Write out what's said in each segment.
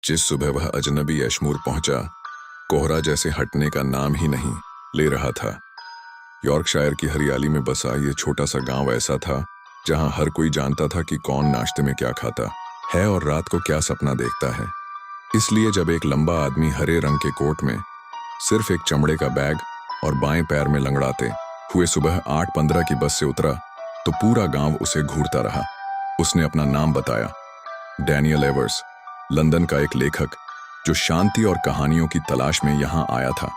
जिस सुबह वह अजनबी एशमूर पहुंचा, कोहरा जैसे हटने का नाम ही नहीं ले रहा था। यॉर्कशायर की हरियाली में बसा ये छोटा सा गांव ऐसा था जहां हर कोई जानता था कि कौन नाश्ते में क्या खाता है और रात को क्या सपना देखता है। इसलिए जब एक लंबा आदमी हरे रंग के कोट में, सिर्फ एक चमड़े का बैग और बाएं पैर में लंगड़ाते हुए सुबह 8:15 की बस से उतरा, तो पूरा गांव उसे घूरता रहा। उसने अपना नाम बताया, डैनियल एवर्स, लंदन का एक लेखक जो शांति और कहानियों की तलाश में यहां आया था।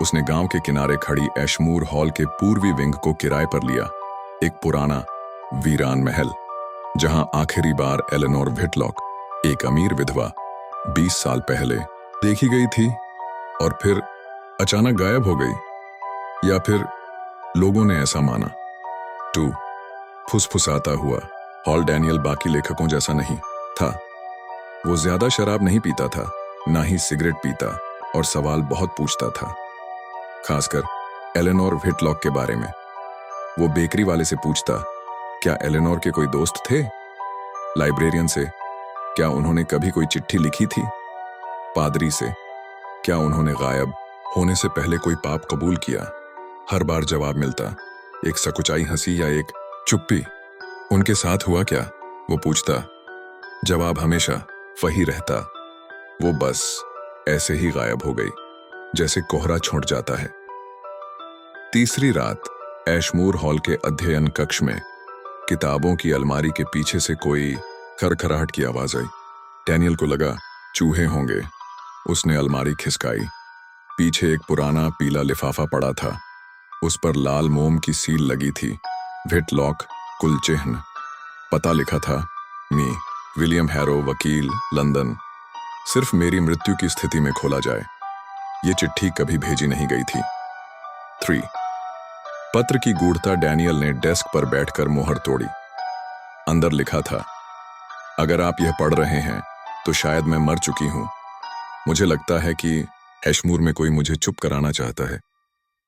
उसने गांव के किनारे खड़ी एशमूर हॉल के पूर्वी विंग को किराए पर लिया, एक पुराना वीरान महल जहां आखिरी बार एलेनोर व्हिटलॉक, एक अमीर विधवा, 20 साल पहले देखी गई थी और फिर अचानक गायब हो गई, या फिर लोगों ने ऐसा माना। 2 फुसफुसाता हुआ हॉल डैनियल बाकी लेखकों जैसा नहीं था। वो ज्यादा शराब नहीं पीता था, ना ही सिगरेट पीता, और सवाल बहुत पूछता था, खासकर एलेनोर व्हिटलॉक के बारे में। वो बेकरी वाले से पूछता, क्या एलेनोर के कोई दोस्त थे? लाइब्रेरियन से, क्या उन्होंने कभी कोई चिट्ठी लिखी थी? पादरी से, क्या उन्होंने गायब होने से पहले कोई पाप कबूल किया? हर बार जवाब मिलता, एक सकुचाई हंसी या एक चुप्पी। उनके साथ हुआ क्या? वो पूछता। जवाब हमेशा वही रहता, वो बस ऐसे ही गायब हो गई, जैसे कोहरा छूट जाता है। तीसरी रात एशमूर हॉल के अध्ययन कक्ष में किताबों की अलमारी के पीछे से कोई खरखराहट की आवाज आई। डैनियल को लगा चूहे होंगे। उसने अलमारी खिसकाई। पीछे एक पुराना पीला लिफाफा पड़ा था, उस पर लाल मोम की सील लगी थी, व्हिटलॉक कुल चिन्ह। पता लिखा था, मी विलियम हैरो, वकील, लंदन। सिर्फ मेरी मृत्यु की स्थिति में खोला जाए। ये चिट्ठी कभी भेजी नहीं गई थी। 3 पत्र की गूढ़ता डैनियल ने डेस्क पर बैठकर मोहर तोड़ी। अंदर लिखा था, अगर आप यह पढ़ रहे हैं तो शायद मैं मर चुकी हूं। मुझे लगता है कि एशमूर में कोई मुझे चुप कराना चाहता है।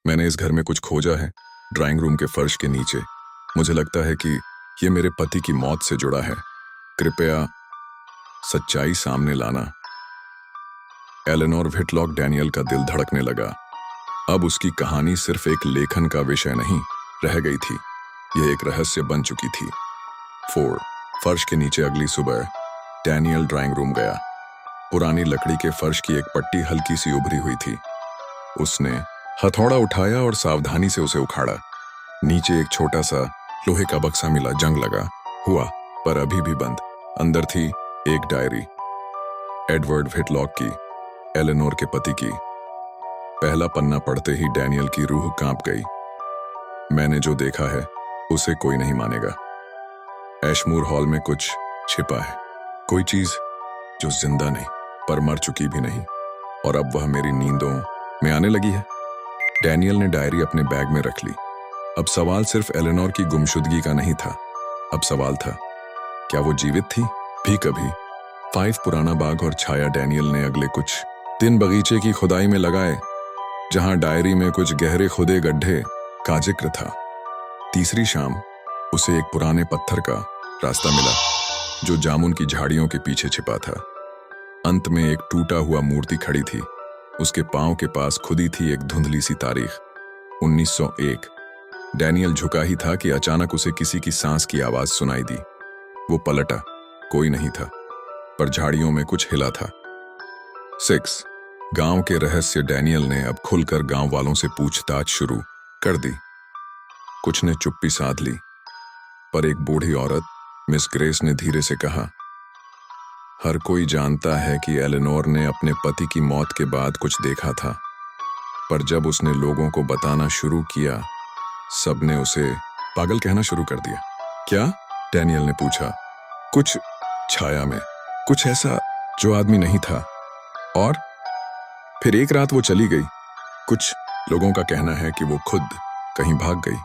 मैंने इस घर में कुछ खोजा है, ड्राइंग रूम के फर्श के नीचे। मुझे लगता है कि यह मेरे पति की मौत से जुड़ा है। कृपया सच्चाई सामने लाना। Eleanor Whitlock. डैनियल का दिल धड़कने लगा। अब उसकी कहानी सिर्फ एक लेखन का विषय नहीं रह गई थी, यह एक रहस्य बन चुकी थी। 4 फर्श के नीचे। अगली सुबह डैनियल ड्राइंग रूम गया। पुरानी लकड़ी के फर्श की एक पट्टी हल्की सी उभरी हुई थी। उसने हथौड़ा उठाया और सावधानी से उसे उखाड़ा। नीचे एक छोटा सा लोहे का बक्सा मिला, जंग लगा हुआ पर अभी भी बंद। अंदर थी एक डायरी, एडवर्ड व्हिटलॉक की, एलेनोर के पति की। पहला पन्ना पढ़ते ही डैनियल की रूह कांप गई। मैंने जो देखा है उसे कोई नहीं मानेगा। एशमूर हॉल में कुछ छिपा है, कोई चीज जो जिंदा नहीं पर मर चुकी भी नहीं, और अब वह मेरी नींदों में आने लगी है। डैनियल ने डायरी अपने बैग में रख ली। अब सवाल सिर्फ एलेनोर की गुमशुदगी का नहीं था। अब सवाल था, क्या वो जीवित थी भी कभी? 5 पुराना बाग और छाया। डैनियल ने अगले कुछ दिन बगीचे की खुदाई में लगाए, जहां डायरी में कुछ गहरे खुदे गड्ढे का जिक्र था। तीसरी शाम उसे एक पुराने पत्थर का रास्ता मिला जो जामुन की झाड़ियों के पीछे छिपा था। अंत में एक टूटा हुआ मूर्ति खड़ी थी। उसके पांव के पास खुदी थी एक धुंधली सी तारीख, 1901। डैनियल झुका ही था कि अचानक उसे किसी की सांस की आवाज सुनाई दी। वो पलटा, कोई नहीं था, पर झाड़ियों में कुछ हिला था। 6 गांव के रहस्य। डैनियल ने अब खुलकर गांव वालों से पूछताछ शुरू कर दी। कुछ ने चुप्पी साध ली, पर एक बूढ़ी औरत, मिस ग्रेस, ने धीरे से कहा, हर कोई जानता है कि एलेनोर ने अपने पति की मौत के बाद कुछ देखा था, पर जब उसने लोगों को बताना शुरू किया, सबने उसे पागल कहना शुरू कर दिया। क्या? डैनियल ने पूछा। कुछ छाया में, कुछ ऐसा जो आदमी नहीं था। और फिर एक रात वो चली गई। कुछ लोगों का कहना है कि वो खुद कहीं भाग गई।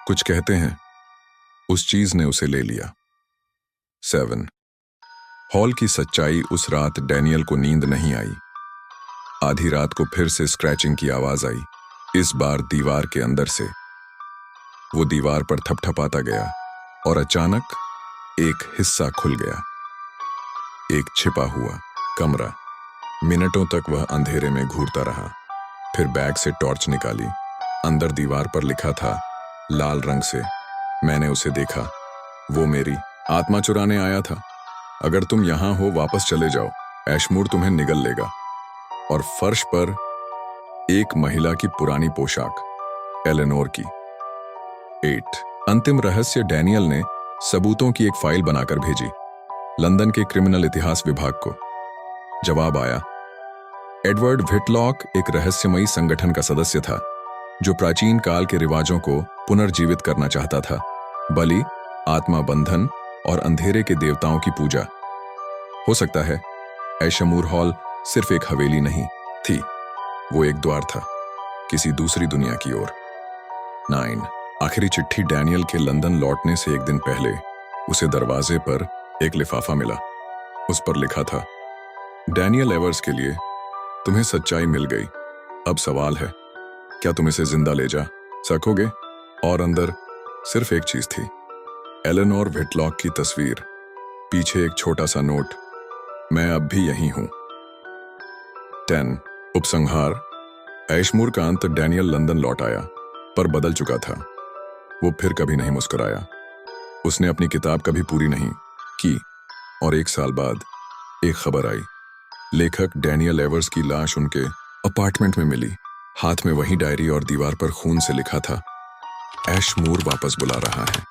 कुछ कहते हैं उस चीज ने उसे ले लिया। 7 हॉल की सच्चाई। उस रात डैनियल को नींद नहीं आई। आधी रात को फिर से स्क्रैचिंग की आवाज आई, इस बार दीवार के अंदर से। वो दीवार पर थपथपाता गया और अचानक एक हिस्सा खुल गया। एक छिपा हुआ कमरा। मिनटों तक वह अंधेरे में घूरता रहा, फिर बैग से टॉर्च निकाली। अंदर दीवार पर लिखा था लाल रंग से। मैंने उसे देखा। वो मेरी आत्मा चुराने आया था। अगर तुम यहां हो, वापस चले जाओ, एशमूर तुम्हें निगल लेगा। और फर्श पर एक महिला की पुरानी पोशाक, एलेनोर की। 8 अंतिम रहस्य। डैनियल ने सबूतों की एक फाइल बनाकर भेजी लंदन के क्रिमिनल इतिहास विभाग को। जवाब आया। एडवर्ड व्हिटलॉक एक रहस्यमयी संगठन का सदस्य था जो प्राचीन काल के रिवाजों को पुनर्जीवित करना चाहता था। बलि, आत्मा बंधन और अंधेरे के देवताओं की पूजा। हो सकता है एशमूर हॉल सिर्फ एक हवेली नहीं थी, वो एक द्वार था किसी दूसरी दुनिया की ओर। 9 आखिरी चिट्ठी। डैनियल के लंदन लौटने से एक दिन पहले उसे दरवाजे पर एक लिफाफा मिला। उस पर लिखा था, डैनियल एवर्स के लिए, तुम्हें सच्चाई मिल गई। अब सवाल है, क्या तुम इसे जिंदा ले जा सकोगे? और अंदर सिर्फ एक चीज थी, एलेनोर व्हिटलॉक की तस्वीर, पीछे एक छोटा सा नोट, मैं अब भी यही हूं। 10 उपसंहार। एशमूर का अंत। डैनियल लंदन लौट आया, पर बदल चुका था। वो फिर कभी नहीं मुस्कुराया। उसने अपनी किताब कभी पूरी नहीं की। और 1 साल बाद एक खबर आई। लेखक डैनियल एवर्स की लाश उनके अपार्टमेंट में मिली। हाथ में वही डायरी और दीवार पर खून से लिखा था, एशमूर वापस बुला रहा है।